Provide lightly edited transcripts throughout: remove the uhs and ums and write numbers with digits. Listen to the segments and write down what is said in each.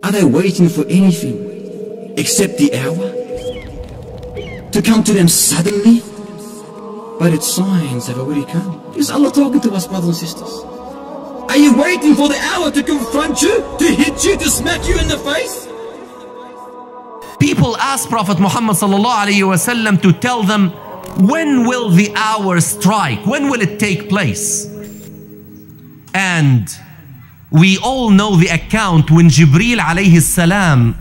Are they waiting for anything except the hour to come to them suddenly? But its signs have already come. Is Allah talking to us, brothers and sisters? Are you waiting for the hour to confront you, to hit you, to smack you in the face? People ask Prophet Muhammad ﷺ to tell them, when will the hour strike? When will it take place? And we all know the account when Jibreel alayhi salam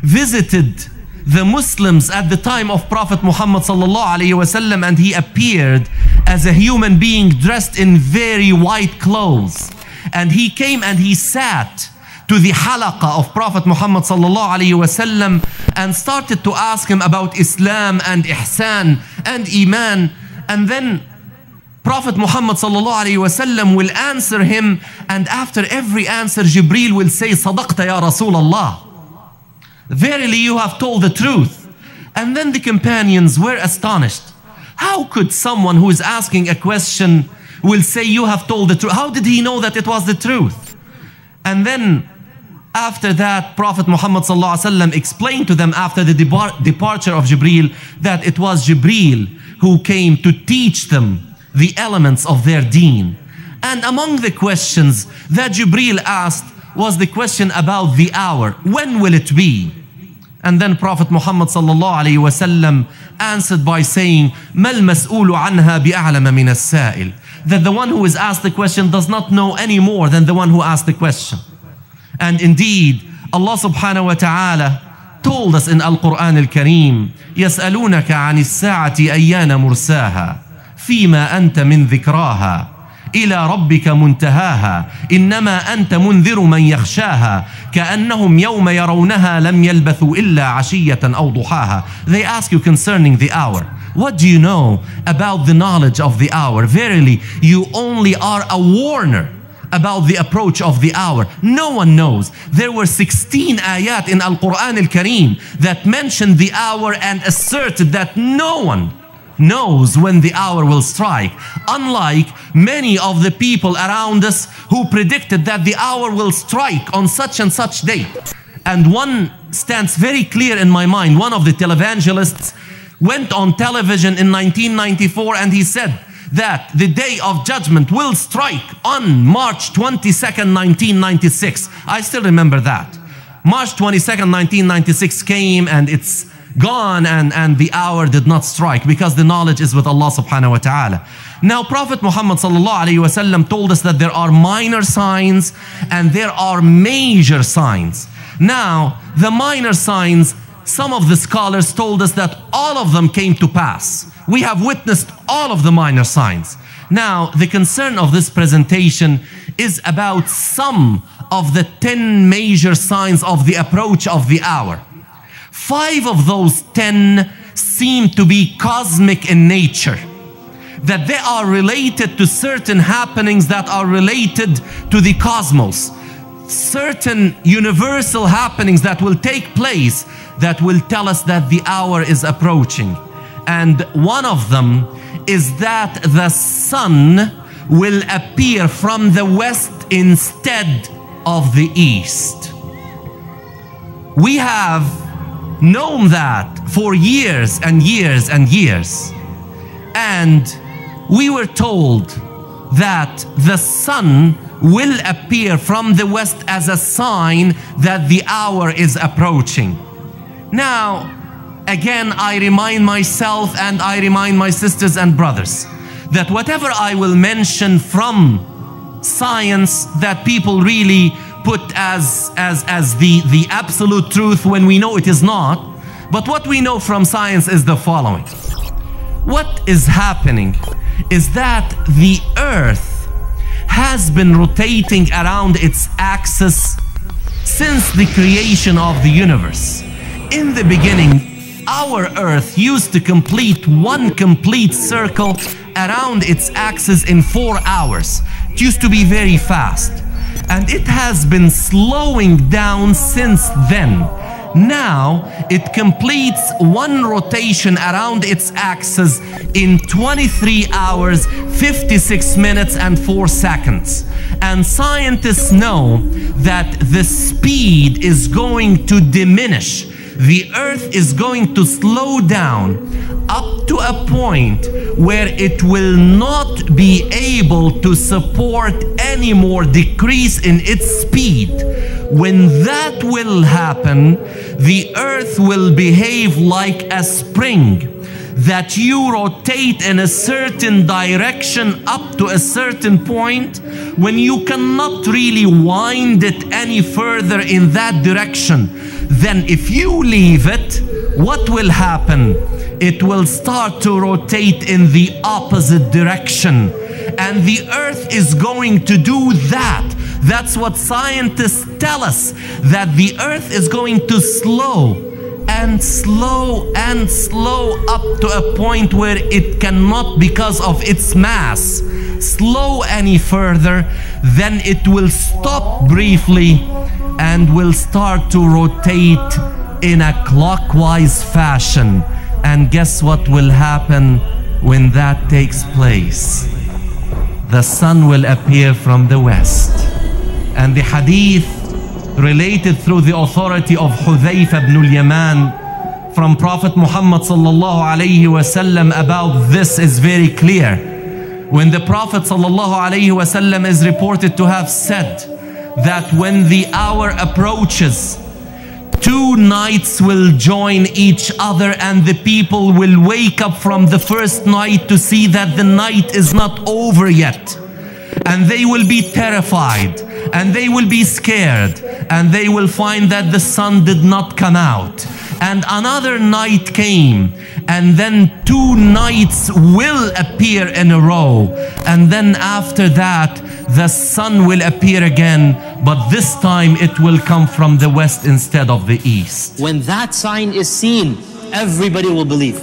visited the Muslims at the time of Prophet Muhammad ﷺ, and he appeared as a human being dressed in very white clothes. And he came and he sat to the halaqah of Prophet Muhammad ﷺ and started to ask him about Islam and Ihsan and Iman. And then Prophet Muhammad ﷺ will answer him, and after every answer Jibreel will say, Sadaqta ya Rasulallah. Verily you have told the truth. And then the companions were astonished. How could someone who is asking a question will say you have told the truth? How did he know that it was the truth? And then after that, Prophet Muhammad ﷺ explained to them after the departure of Jibreel that it was Jibreel who came to teach them the elements of their deen. And among the questions that Jibreel asked was the question about the hour. When will it be? And then Prophet Muhammad ﷺ answered by saying, مَا الْمَسْئُولُ عَنْهَا بِأَعْلَمَ مِنَ السَّائِلِ. That the one who is asked the question does not know any more than the one who asked the question. And indeed, Allah subhanahu wa ta'ala told us in Al-Quran Al-Kareem, يَسْأَلُونَكَ عَنِ السَّاعَةِ أَيَّانَ مُرْسَاهَا فِيمَا أَنْتَ مِنْ ذِكْرَاهَا إلى ربك منتهاها إنما أنت منذر من يخشاها كأنهم يوم يرونها لم يلبثوا إلا عشية أو ضحاها. They ask you concerning the hour. What do you know about the knowledge of the hour? Verily, you only are a warner about the approach of the hour. No one knows. There were 16 ayat in Al-Quran Al-Kareem that mentioned the hour and asserted that no one knows when the hour will strike, unlike many of the people around us who predicted that the hour will strike on such and such date. And one stands very clear in my mind. One of the televangelists went on television in 1994 and he said that the day of judgment will strike on March 22nd, 1996. I still remember that. March 22nd, 1996 came and it's gone, and the hour did not strike because the knowledge is with Allah subhanahu wa ta'ala. Now Prophet Muhammad sallallahu alayhi wa sallam told us that there are minor signs and there are major signs. Now the minor signs, some of the scholars told us that all of them came to pass. We have witnessed all of the minor signs. Now the concern of this presentation is about some of the 10 major signs of the approach of the hour. 5 of those 10 seem to be cosmic in nature, that they are related to certain happenings that are related to the cosmos, certain universal happenings that will take place that will tell us that the hour is approaching. And one of them is that the sun will appear from the west instead of the east. We have known that for years and years and years. And we were told that the sun will appear from the west as a sign that the hour is approaching. Now, again, I remind myself and I remind my sisters and brothers that whatever I will mention from science that people really put as the absolute truth when we know it is not. But what we know from science is the following. What is happening is that the earth has been rotating around its axis since the creation of the universe. In the beginning, our earth used to complete one complete circle around its axis in 4 hours. It used to be very fast. And it has been slowing down since then. Now it completes one rotation around its axis in 23 hours, 56 minutes and 4 seconds. And scientists know that the speed is going to diminish. The Earth is going to slow down up to a point where it will not be able to support any more decrease in its speed. When that will happen, the Earth will behave like a spring, that you rotate in a certain direction up to a certain point when you cannot really wind it any further in that direction. Then if you leave it, what will happen? It will start to rotate in the opposite direction. And the Earth is going to do that. That's what scientists tell us, that the Earth is going to slow and slow and slow up to a point where it cannot, because of its mass, slow any further. Then it will stop briefly and will start to rotate in a clockwise fashion. And guess what will happen when that takes place? The sun will appear from the west. And the hadith related through the authority of Hudhayfa ibn al-Yaman from Prophet Muhammad sallallahu alayhi wasallam about this is very clear. When the Prophet sallallahu alayhi wasallam is reported to have said that when the hour approaches, 2 nights will join each other and the people will wake up from the first night to see that the night is not over yet. And they will be terrified and they will be scared and they will find that the sun did not come out. And another night came, and then 2 nights will appear in a row. And then after that, the sun will appear again, but this time it will come from the west instead of the east. When that sign is seen, everybody will believe.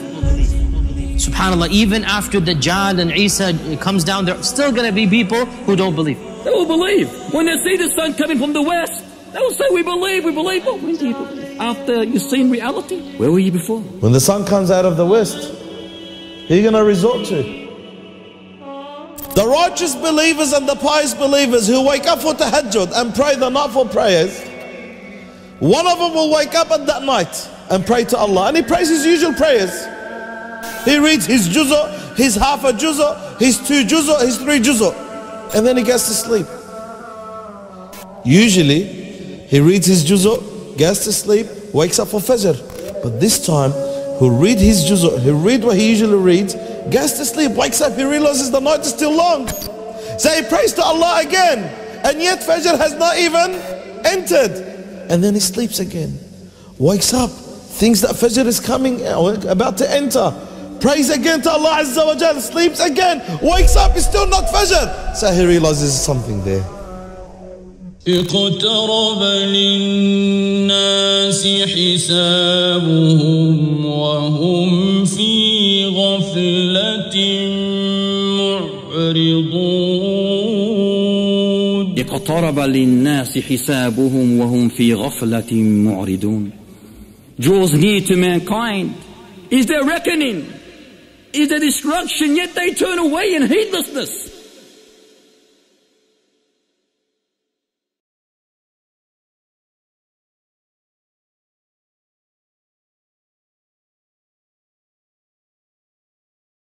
SubhanAllah, even after Dajjal and Isa comes down, there are still going to be people who don't believe. They will believe. When they see the sun coming from the west, they will say, we believe, we believe. But when do you believe? After you've seen reality? Where were you before? When the sun comes out of the west, who are you going to resort to? The righteous believers and the pious believers who wake up for tahajjud and pray the nightfall prayers, one of them will wake up at that night and pray to Allah. And he prays his usual prayers. He reads his juz'ah, his half a juz'ah, his 2 juz'ah, his 3 juz'ah. And then he gets to sleep. Usually, he reads his juz'ah, gets to sleep, wakes up for Fajr. But this time, he'll read his juz'ah, he'll read what he usually reads, gets to sleep, wakes up, he realizes the night is still long. So he prays to Allah again, and yet Fajr has not even entered. And then he sleeps again, wakes up, thinks that Fajr is coming, about to enter, prays again to Allah Azza wa Jal, sleeps again, wakes up, it's still not Fajr. So he realizes something there. اقترب للناس حسابهم وهم في غفلة معرضون. اقترب للناس حسابهم وهم في غفلة معرضون. Draws near to mankind. Is their reckoning? Is their destruction? Yet they turn away in heedlessness.